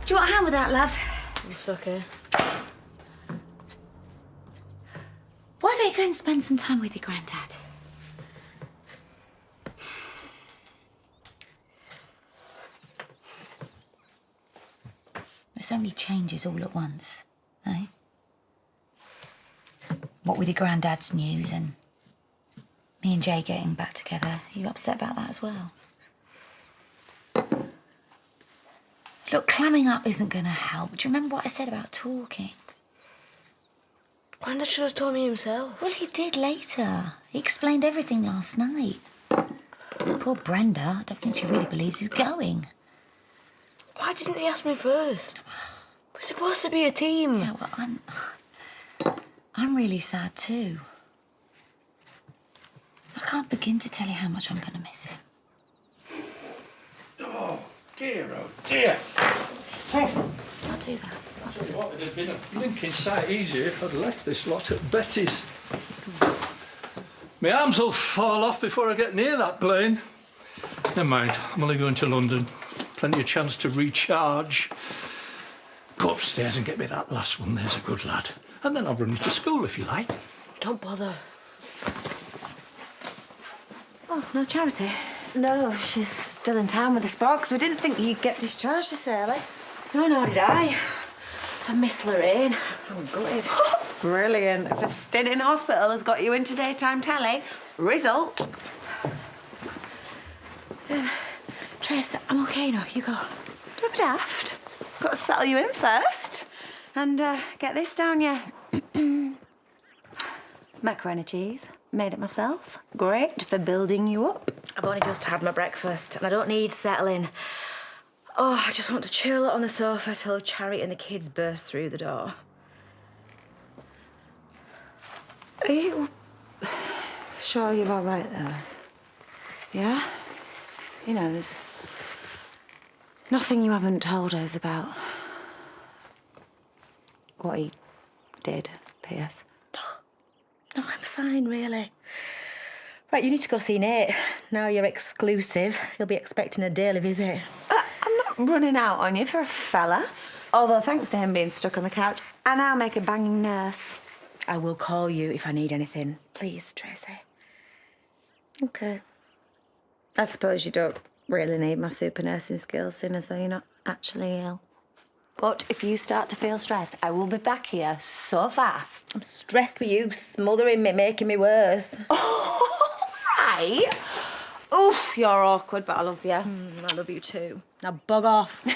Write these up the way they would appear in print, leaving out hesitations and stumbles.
Do you want a hand with that, love? It's okay. Why don't you go and spend some time with your granddad? There's so many changes all at once, eh? What with your granddad's news and me and Jay getting back together. Are you upset about that as well? Look, clamming up isn't going to help. Do you remember what I said about talking? Grandad should have told me himself. Well, he did later. He explained everything last night. Poor Brenda, I don't think she really believes he's going. Why didn't he ask me first? We're supposed to be a team. Yeah, well, I'm really sad too. I can't begin to tell you how much I'm going to miss him. Oh dear. I'll do that. What would have been a blinking sight easier if I'd left this lot at Betty's. My arms will fall off before I get near that plane. Never mind, I'm only going to London. Plenty of chance to recharge. Go upstairs and get me that last one, there's a good lad. And then I'll run you to school if you like. Don't bother. Oh, no Charity? No, she's still in town with the sparks. We didn't think you'd get discharged this early. No, nor did I. I miss Lorraine. I'm gutted. Brilliant. If a stint in hospital has got you into daytime telly, result. Trace, I'm OK now. You go. Don't be daft. Got to settle you in first. And get this down you. Macaroni cheese. Made it myself. Great for building you up. I've only just had my breakfast and I don't need settling. Oh, I just want to chill on the sofa till Charity and the kids burst through the door. Are you sure you're all right there? Yeah? You know, there's nothing you haven't told us about what he did, P.S. No, I'm fine, really. Right, you need to go see Nate. Now you're exclusive. He'll be expecting a daily visit. I'm not running out on you for a fella. Although, thanks to him being stuck on the couch, I now make a banging nurse. I will call you if I need anything. Please, Tracy. OK. I suppose you don't really need my super nursing skills, seeing as though you're not actually ill. But if you start to feel stressed, I will be back here so fast. I'm stressed with you smothering me, making me worse. Oh, right. Oof, you're awkward, but I love you. I love you too. Now bug off.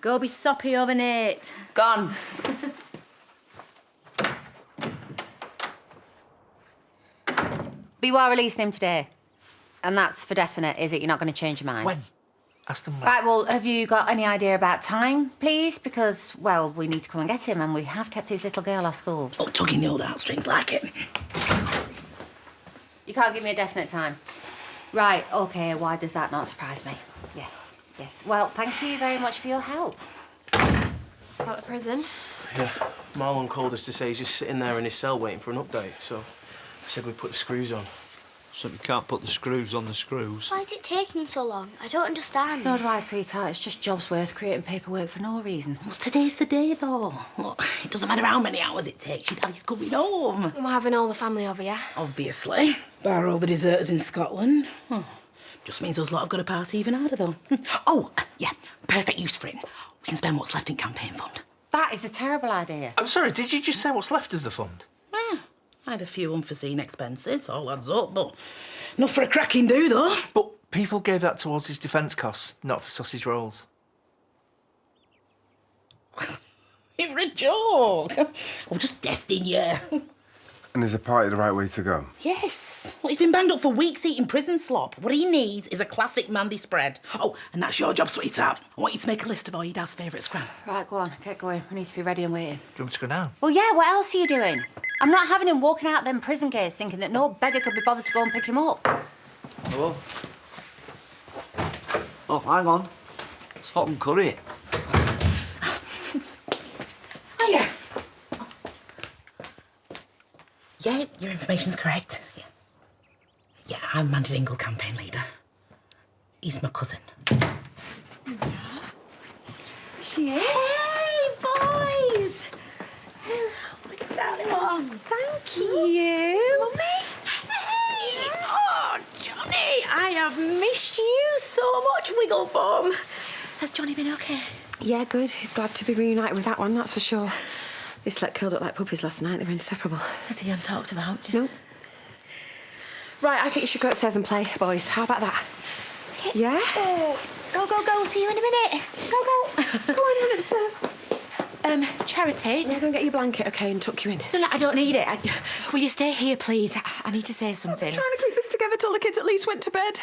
Go be soppy over Nate. Gone. But you are releasing him today. And that's for definite, is it? You're not going to change your mind? When? Ask them when. Right, well, have you got any idea about time, please? Because, well, we need to come and get him and we have kept his little girl off school. Oh, tugging the old heartstrings like it. You can't give me a definite time. Right, OK, why does that not surprise me? Yes. Well, thank you very much for your help. Out of prison? Yeah, Marlon called us to say he's just sitting there in his cell waiting for an update, so I said we'd put the screws on. So we can't put the screws on the screws. Why is it taking so long? I don't understand. Nor do I, sweetheart. It's just jobs worth creating paperwork for no reason. Well, today's the day, though. Look, it doesn't matter how many hours it takes. Your daddy's coming home. And we're having all the family over, yeah? Obviously. Bar all the deserters in Scotland. Oh, just means us lot have got to party even harder, though. Oh, yeah, perfect use for it. We can spend what's left in campaign fund. That is a terrible idea. I'm sorry, did you just say what's left of the fund? Yeah, I had a few unforeseen expenses, all adds up, but enough for a cracking do, though. But people gave that towards his defence costs, not for sausage rolls. You're a joke. I'm just testing you. And is a party the right way to go? Yes. Well, he's been banged up for weeks eating prison slop. What he needs is a classic Mandy spread. Oh, and that's your job, sweetheart. I want you to make a list of all your dad's favourite scram. Right, go on, get going. We need to be ready and waiting. Do you want me to go now? Well, yeah, what else are you doing? I'm not having him walking out them prison gates thinking that no beggar could be bothered to go and pick him up. Hello? Oh, hang on. It's hot and curry. Hiya. Yeah, your information's correct. Yeah, I'm Mandy Dingle, campaign leader. He's my cousin. She is? Thank you. Mummy. Hey. Oh, Johnny, I have missed you so much, Wiggle Bum. Has Johnny been okay? Yeah, good. Glad to be reunited with that one, that's for sure. They slept curled up like puppies last night. They were inseparable. Has he talked about? Nope. Right, I think you should go upstairs and play, boys. How about that? Yeah? Oh, go. See you in a minute. Go. Go on, run upstairs. Charity. Yeah, go and get your blanket, OK, and tuck you in. No, I don't need it. Will you stay here, please? I need to say something. I'm trying to keep this together till the kids at least went to bed.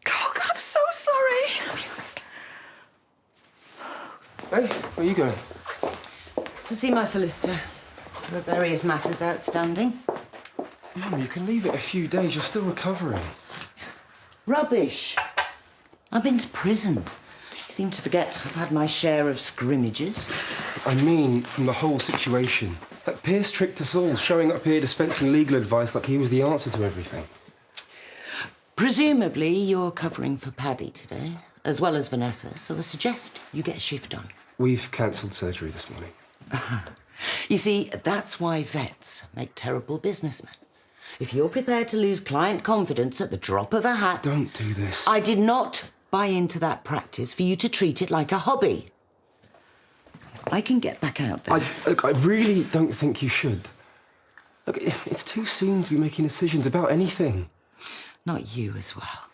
Oh, God, I'm so sorry. Hey, where are you going? To see my solicitor. There are various matters outstanding. Mum, you can leave it a few days. You're still recovering. Rubbish. I've been to prison. You seem to forget I've had my share of scrimmages. I mean, from the whole situation. Like, Pierce tricked us all, showing up here dispensing legal advice like he was the answer to everything. Presumably, you're covering for Paddy today, as well as Vanessa, so I suggest you get a shift on. We've cancelled surgery this morning. You see, that's why vets make terrible businessmen. If you're prepared to lose client confidence at the drop of a hat... Don't do this. I did not buy into that practice for you to treat it like a hobby. I can get back out there. I really don't think you should. Look, it's too soon to be making decisions about anything. Not you as well.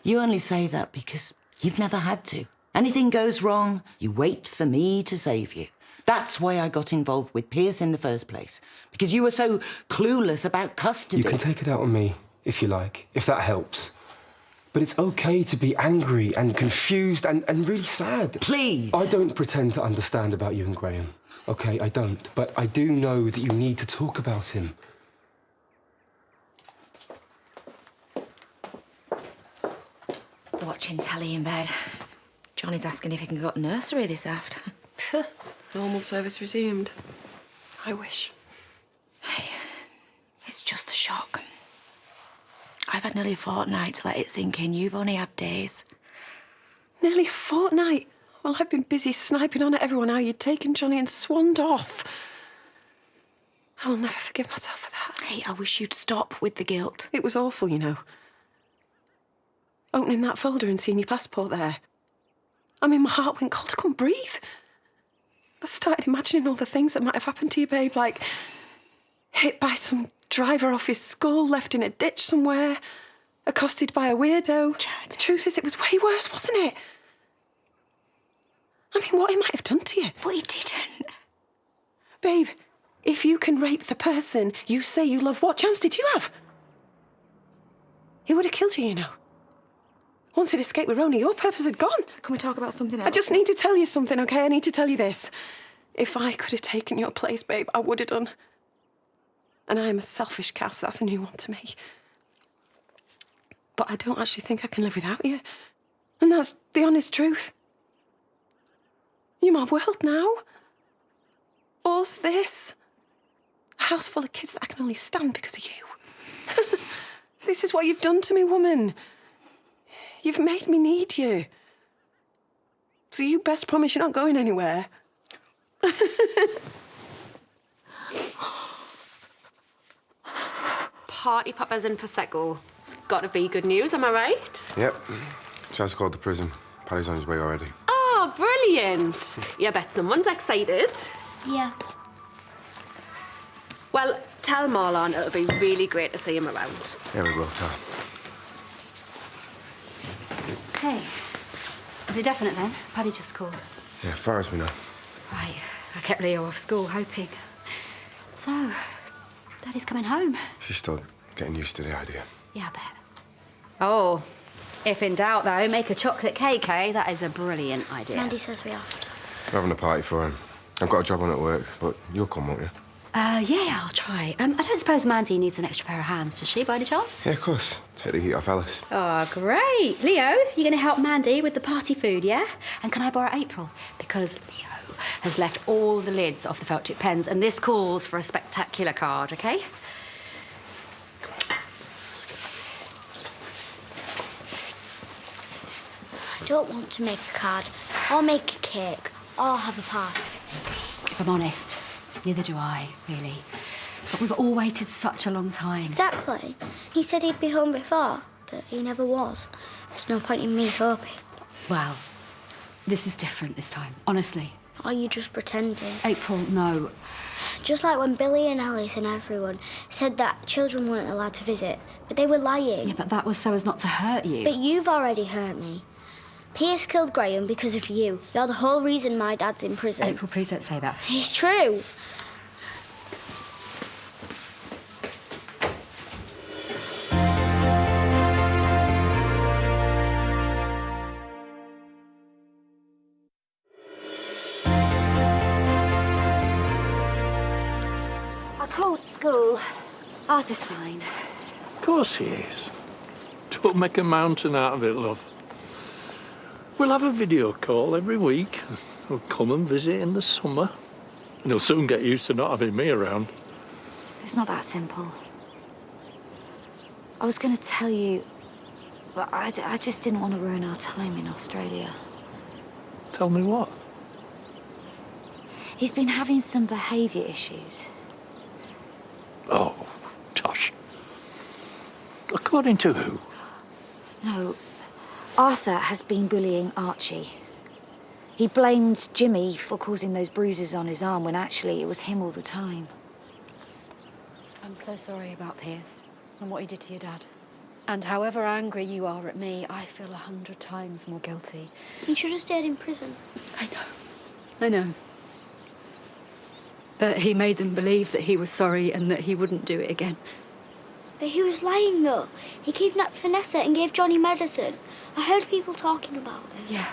You only say that because you've never had to. Anything goes wrong, you wait for me to save you. That's why I got involved with Pierce in the first place, because you were so clueless about custody. You can take it out on me, if you like, if that helps. But it's OK to be angry and confused and really sad. Please! I don't pretend to understand about you and Graham, OK? I don't. But I do know that you need to talk about him. They're watching telly in bed. Johnny's asking if he can go to nursery this after. Normal service resumed. I wish. Hey, it's just the shock. I've had nearly a fortnight to let it sink in. You've only had days. Nearly a fortnight? Well, I've been busy sniping on at everyone how you'd taken Johnny and swanned off. I will never forgive myself for that. Hey, I wish you'd stop with the guilt. It was awful, you know. Opening that folder and seeing your passport there. I mean, my heart went cold. I couldn't breathe. I started imagining all the things that might have happened to you, babe, like hit by some driver off his skull, left in a ditch somewhere, accosted by a weirdo. Charity. The truth is, it was way worse, wasn't it? I mean, what he might have done to you. But he didn't. Babe, if you can rape the person you say you love, what chance did you have? He would have killed you, you know. Once he'd escaped with Roni, your purpose had gone. Can we talk about something else? I just need to tell you something, OK? I need to tell you this. If I could have taken your place, babe, I would have done. And I am a selfish cow, so that's a new one to me. But I don't actually think I can live without you. And that's the honest truth. You're my world now. Us, this. A house full of kids that I can only stand because of you. This is what you've done to me, woman. You've made me need you. So you best promise you're not going anywhere. Party poppers and Prosecco. It's got to be good news, am I right? Yep. Chad's called the prison. Paddy's on his way already. Oh, brilliant. Yeah, I bet someone's excited. Yeah. Well, tell Marlon it'll be really great to see him around. Yeah, we will, tell. Hey, is it definite then? Paddy just called. Yeah, as far as we know. Right, I kept Leo off school, hoping. So, Daddy's coming home. She's still getting used to the idea. Yeah, I bet. Oh, if in doubt, though, make a chocolate cake, eh? That is a brilliant idea. Mandy says we have to. We're having a party for him. I've got a job on at work, but you'll come, won't you? Yeah, I'll try. I don't suppose Mandy needs an extra pair of hands, does she, by any chance? Yeah, of course. Take the heat off Alice. Oh, great. Leo, you're going to help Mandy with the party food, yeah? And can I borrow April? Because Leo has left all the lids off the felt tip pens, and this calls for a spectacular card, OK? I don't want to make a card, or make a cake, or have a party. If I'm honest, neither do I, really. But we've all waited such a long time. Exactly. He said he'd be home before, but he never was. There's no point in me hoping. Well, this is different this time, honestly. Are you just pretending? April, no. Just like when Billy and Alice and everyone said that children weren't allowed to visit, but they were lying. Yeah, but that was so as not to hurt you. But you've already hurt me. Pierce killed Graham because of you. You're the whole reason my dad's in prison. April, please don't say that. It's true. I called school. Arthur's fine. Of course he is. Don't make a mountain out of it, love. We'll have a video call every week. He'll come and visit in the summer. And he'll soon get used to not having me around. It's not that simple. I was going to tell you, but I just didn't want to ruin our time in Australia. Tell me what? He's been having some behaviour issues. Oh, tosh. According to who? No, Arthur has been bullying Archie. He blamed Jimmy for causing those bruises on his arm when actually it was him all the time. I'm so sorry about Pierce and what he did to your dad. And however angry you are at me, I feel 100 times more guilty. You should have stayed in prison. I know. But he made them believe that he was sorry and that he wouldn't do it again. But he was lying, though. He kidnapped Vanessa and gave Johnny medicine. I heard people talking about it. Yeah,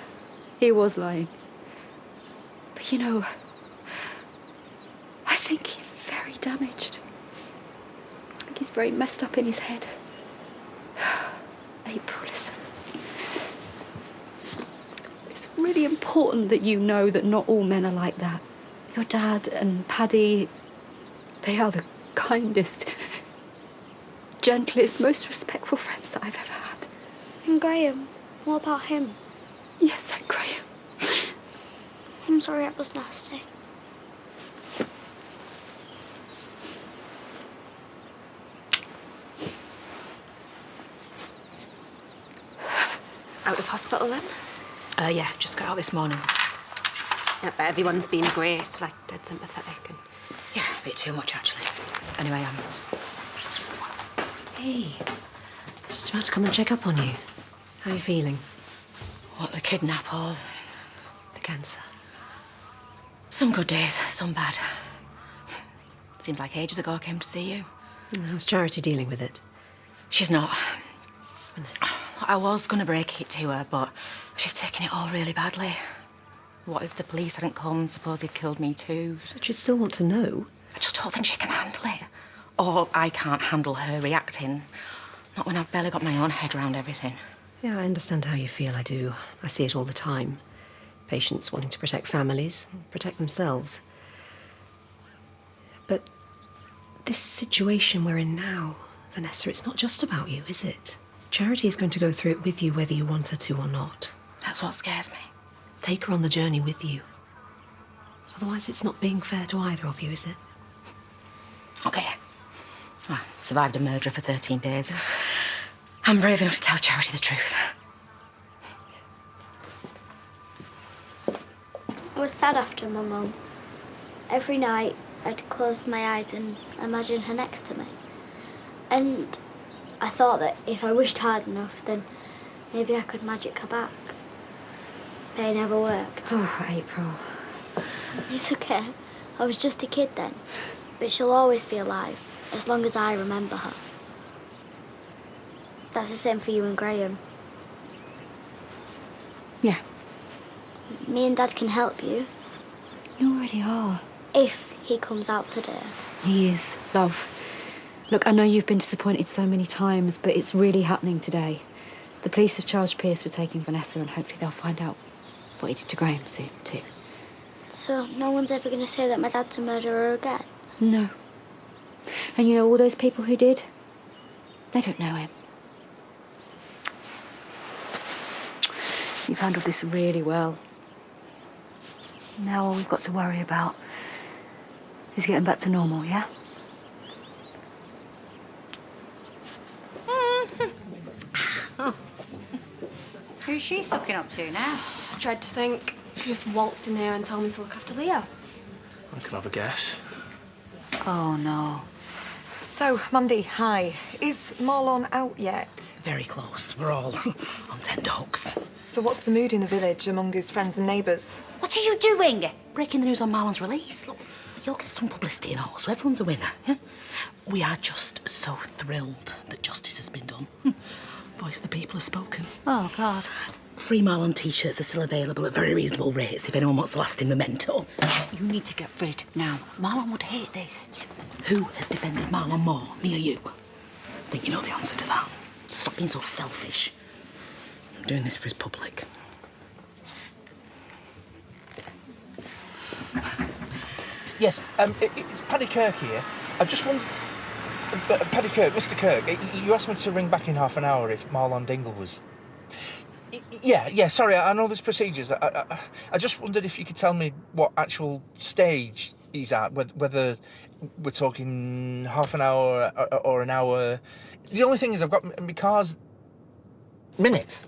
he was lying. But you know, I think he's very damaged. I think he's very messed up in his head. April, listen. It's really important that you know that not all men are like that. Your dad and Paddy, they are the kindest, gentlest, most respectful friends that I've ever had. And Graham, what about him? Yes, and Graham. I'm sorry it was nasty. Out of hospital then? Yeah, just got out this morning. Yeah, but everyone's been great, like dead sympathetic and... Yeah, a bit too much, actually. Anyway, Hey, I was just about to come and check up on you. How are you feeling? What, the kidnap or the cancer? Some good days, some bad. Seems like ages ago I came to see you. How's Charity dealing with it? She's not. I was going to break it to her, but she's taking it all really badly. What if the police hadn't come? Suppose he'd killed me too. But you still want to know? I just don't think she can handle it. Or I can't handle her reacting. Not when I've barely got my own head around everything. Yeah, I understand how you feel, I do. I see it all the time. Patients wanting to protect families, protect themselves. But this situation we're in now, Vanessa, it's not just about you, is it? Charity is going to go through it with you whether you want her to or not. That's what scares me. Take her on the journey with you. Otherwise, it's not being fair to either of you, is it? OK. I survived a murderer for 13 days. I'm brave enough to tell Charity the truth. I was sad after my mum. Every night, I'd close my eyes and imagine her next to me. And I thought that if I wished hard enough, then maybe I could magic her back. But it never worked. Oh, April. It's okay. I was just a kid then. But she'll always be alive, as long as I remember her. That's the same for you and Graham. Yeah. Me and Dad can help you. You already are. If he comes out today. He is, love. Look, I know you've been disappointed so many times, but it's really happening today. The police have charged Pierce with taking Vanessa, and hopefully they'll find out what he did to Graham soon, too. So no one's ever going to say that my dad's a murderer again? No. And you know, all those people who did, they don't know him. You've handled this really well. Now all we've got to worry about is getting back to normal, yeah? Who's she sucking up to now? I tried to think. She just waltzed in here and told me to look after Leo. I can have a guess. Oh, no. So, Mandy, hi. Is Marlon out yet? Very close. We're all on tenterhooks. So what's the mood in the village among his friends and neighbours? What are you doing? Breaking the news on Marlon's release. Look, you'll get some publicity and all, so everyone's a winner. Yeah? We are just so thrilled that justice has been done. Voice of the people has spoken. Oh, God. Free Marlon T-shirts are still available at very reasonable rates if anyone wants a lasting memento. You need to get rid now. Marlon would hate this. Who has defended Marlon more, me or you? I think you know the answer to that. Stop being so selfish. I'm doing this for his public. Yes, it's Paddy Kirk here. I just wondered... Paddy Kirk, Mr Kirk, you asked me to ring back in half an hour if Marlon Dingle was... Yeah, sorry, I know there's procedures. I just wondered if you could tell me what actual stage he's at, whether we're talking half an hour or an hour. The only thing is I've got my car's... Minutes?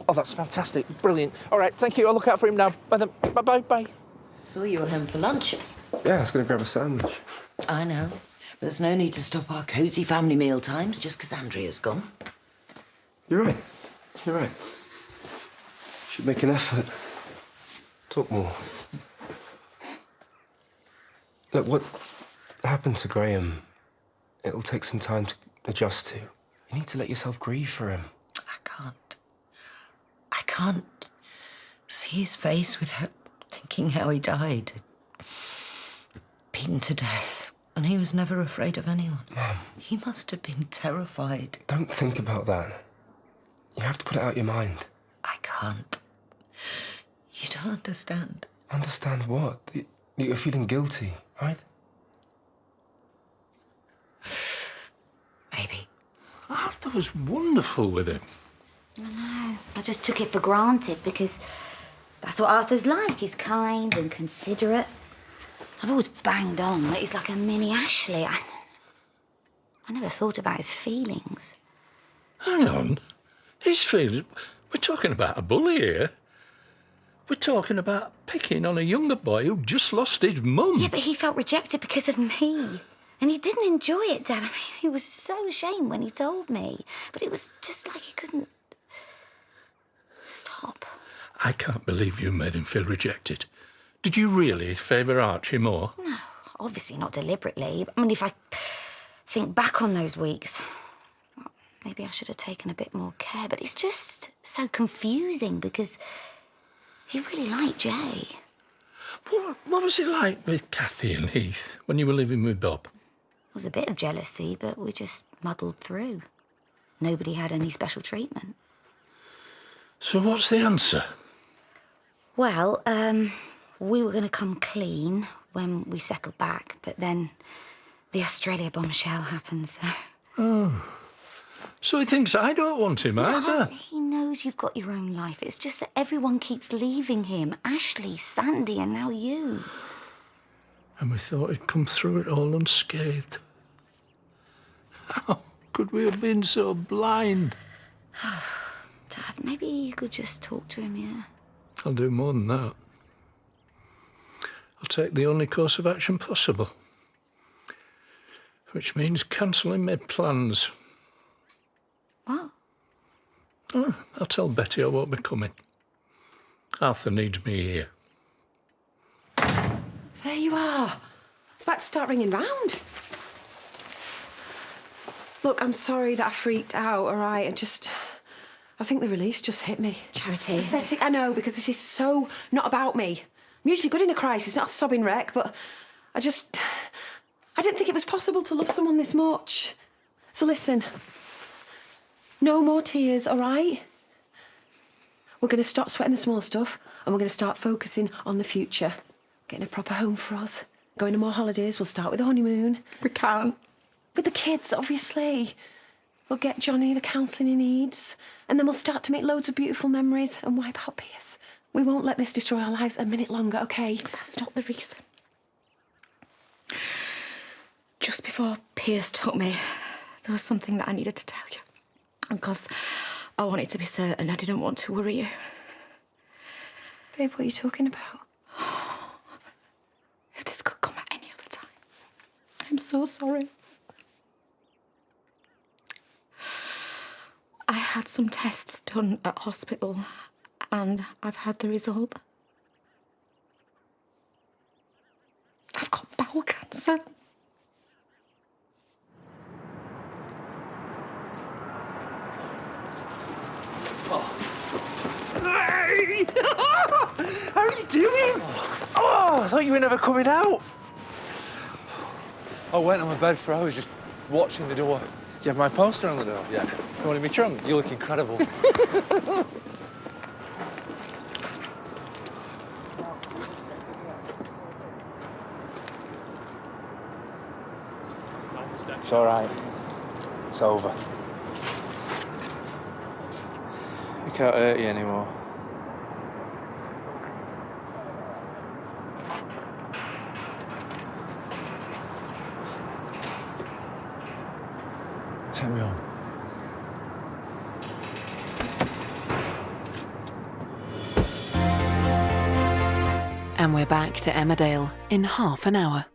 Oh, that's fantastic. Brilliant. All right, thank you. I'll look out for him now. Bye. So you're home for lunch? Yeah, I was going to grab a sandwich. I know. But there's no need to stop our cosy family meal times just because Andrea's gone. You're right. You're right. Should make an effort. Talk more. Look, what happened to Graham, it'll take some time to adjust to. You need to let yourself grieve for him. I can't see his face without thinking how he died. Beaten to death. And he was never afraid of anyone. Mum. He must have been terrified. Don't think about that. You have to put it out your mind. I can't. You don't understand. Understand what? That you're feeling guilty, right? Maybe. Arthur was wonderful with him. I know. I just took it for granted because that's what Arthur's like. He's kind and considerate. I've always banged on that he's like a mini Ashley. I never thought about his feelings. Hang on. His feelings... We're talking about a bully here. We're talking about picking on a younger boy who just lost his mum. Yeah, but he felt rejected because of me. And he didn't enjoy it, Dad. I mean, he was so ashamed when he told me. But it was just like he couldn't... stop. I can't believe you made him feel rejected. Did you really favour Archie more? No, obviously not deliberately. I mean, if I think back on those weeks, maybe I should have taken a bit more care. But it's just so confusing because he really liked Jay. What was it like with Kathy and Heath when you were living with Bob? There was a bit of jealousy, but we just muddled through. Nobody had any special treatment. So what's the answer? Well, we were going to come clean when we settled back, but then the Australia bombshell happened, so... Oh. So he thinks I don't want him either. He knows you've got your own life. It's just that everyone keeps leaving him. Ashley, Sandy, and now you. And we thought he'd come through it all unscathed. How could we have been so blind? Dad, maybe you could just talk to him, yeah? I'll do more than that. I'll take the only course of action possible. Which means cancelling my plans. What? Oh, I'll tell Betty I won't be coming. Arthur needs me here. There you are. It's about to start ringing round. Look, I'm sorry that I freaked out, all right? I think the release just hit me. Charity. Pathetic, I know, because this is so not about me. I'm usually good in a crisis, not a sobbing wreck, but I didn't think it was possible to love someone this much. So listen, no more tears, all right? We're going to stop sweating the small stuff and we're going to start focusing on the future. Getting a proper home for us. Going on more holidays. We'll start with the honeymoon. We can't. With the kids, obviously. We'll get Johnny the counselling he needs. And then we'll start to make loads of beautiful memories and wipe out Piers. We won't let this destroy our lives a minute longer, OK? That's not the reason. Just before Piers took me, there was something that I needed to tell you. Because I wanted to be certain. I didn't want to worry you. Babe, what are you talking about? If this could come at any other time. I'm so sorry. I had some tests done at hospital and I've had the result. I've got bowel cancer. Hey! How are you doing? Oh, I thought you were never coming out. I went on my bed for hours just watching the door. Do you have my poster on the door? Yeah. You want in my trunk? You look incredible. It's all right. It's over. We can't hurt you anymore. Take me home. And we're back to Emmerdale in half an hour.